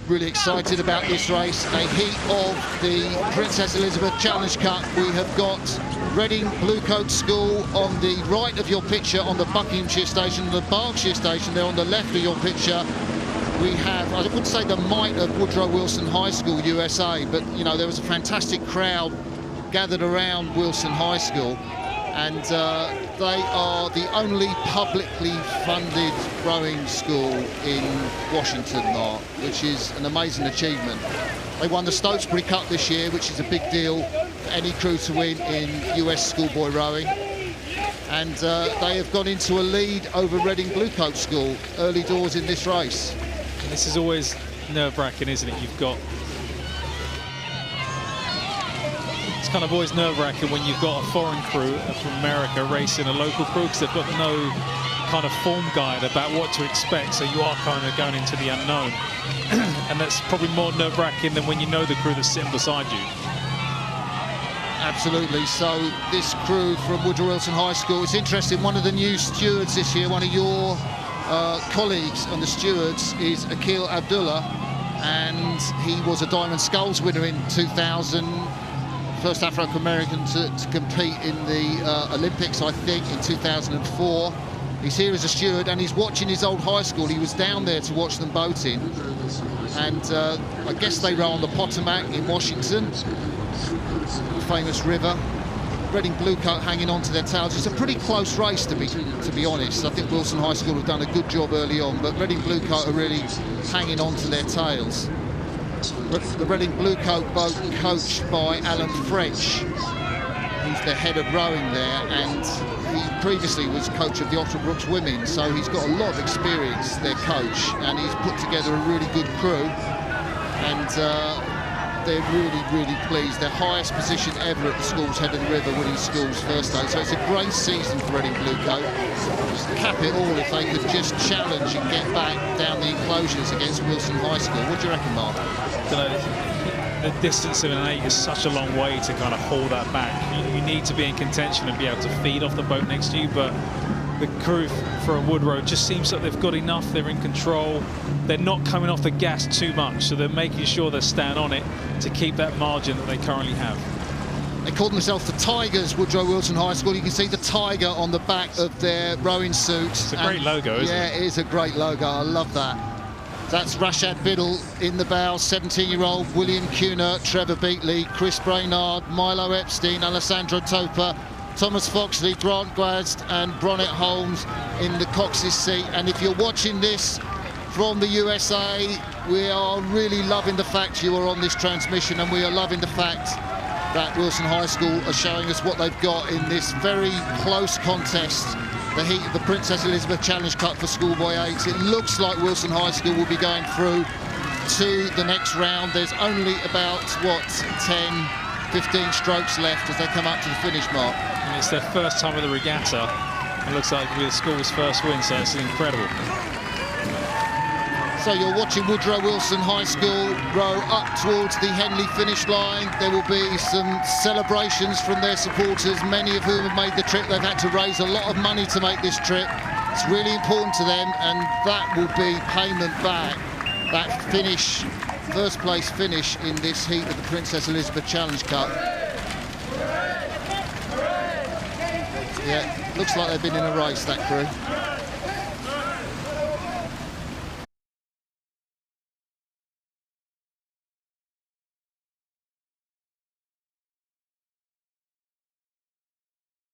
really excited about this race. A heat of the Princess Elizabeth Challenge Cup. We have got Reading Bluecoat School on the right of your picture on the Buckinghamshire station, the Berkshire station there on the left of your picture. We have, I would say, the might of Woodrow Wilson High School, USA, but you know, there was a fantastic crowd gathered around Wilson High School, and they are the only publicly funded rowing school in Washington, Mark, which is an amazing achievement. They won the Stokesbury Cup this year, which is a big deal for any crew to win in US schoolboy rowing. And they have gone into a lead over Reading Bluecoat School early doors in this race. And this is always nerve-wracking, isn't it? You've got... It's kind of always nerve-wracking when you've got a foreign crew from America racing a local crew, because they've got no kind of form guide about what to expect, so you are kind of going into the unknown. And that's probably more nerve-wracking than when you know the crew that's sitting beside you. Absolutely. So this crew from Woodrow Wilson High School, it's interesting, one of the new stewards this year, one of your colleagues on the stewards is Akil Abdullah, and he was a Diamond Sculls winner in 2000, first Afro-American to compete in the Olympics, I think, in 2004. He's here as a steward, and he's watching his old high school. He was down there to watch them boating, and I guess they row on the Potomac in Washington, famous river. Reading Bluecoat hanging on to their tails. It's a pretty close race, to be honest. I think Wilson High School have done a good job early on, but Reading Bluecoat are really hanging on to their tails. The Reading Bluecoat boat coached by Alan French, who's the head of rowing there, and he previously was coach of the Otterbrooks women, so he's got a lot of experience, their coach, and he's put together a really good crew, and they're really, really pleased. Their highest position ever at the school's head of the river, winning school's first day. So it's a great season for Reading Bluecoat. Just cap it all if they could just challenge and get back down the enclosures against Wilson High School. What do you reckon, Mark? The distance of an 8 is such a long way to kind of hold that back. You need to be in contention and be able to feed off the boat next to you, but the crew for Woodrow just seems like they've got enough. They're in control. They're not coming off the gas too much, so they're making sure they're staying on it to keep that margin that they currently have. They call themselves the Tigers, Woodrow Wilson High School. You can see the tiger on the back of their rowing suits. It's a great logo, isn't it? Yeah, it is a great logo. I love that. That's Rashad Biddle in the bow, 17-year-old William Cunha, Trevor Beatley, Chris Brainard, Milo Epstein, Alessandro Topa, Thomas Foxley, Grant Gwazd and Bronnet Holmes in the cox's seat. And if you're watching this from the USA, we are really loving the fact you are on this transmission, and we are loving the fact that Wilson High School are showing us what they've got in this very close contest, the heat of the Princess Elizabeth Challenge Cup for schoolboy 8s. It looks like Wilson High School will be going through to the next round. There's only about, what, 10, 15 strokes left as they come up to the finish mark. And it's their first time at the regatta. It looks like the school's first win, so it's incredible. So you're watching Woodrow Wilson High School row up towards the Henley finish line. There will be some celebrations from their supporters, many of whom have made the trip. They've had to raise a lot of money to make this trip. It's really important to them, and that will be payment back. That finish, first place finish in this heat of the Princess Elizabeth Challenge Cup. Yeah, looks like they've been in a race, that crew.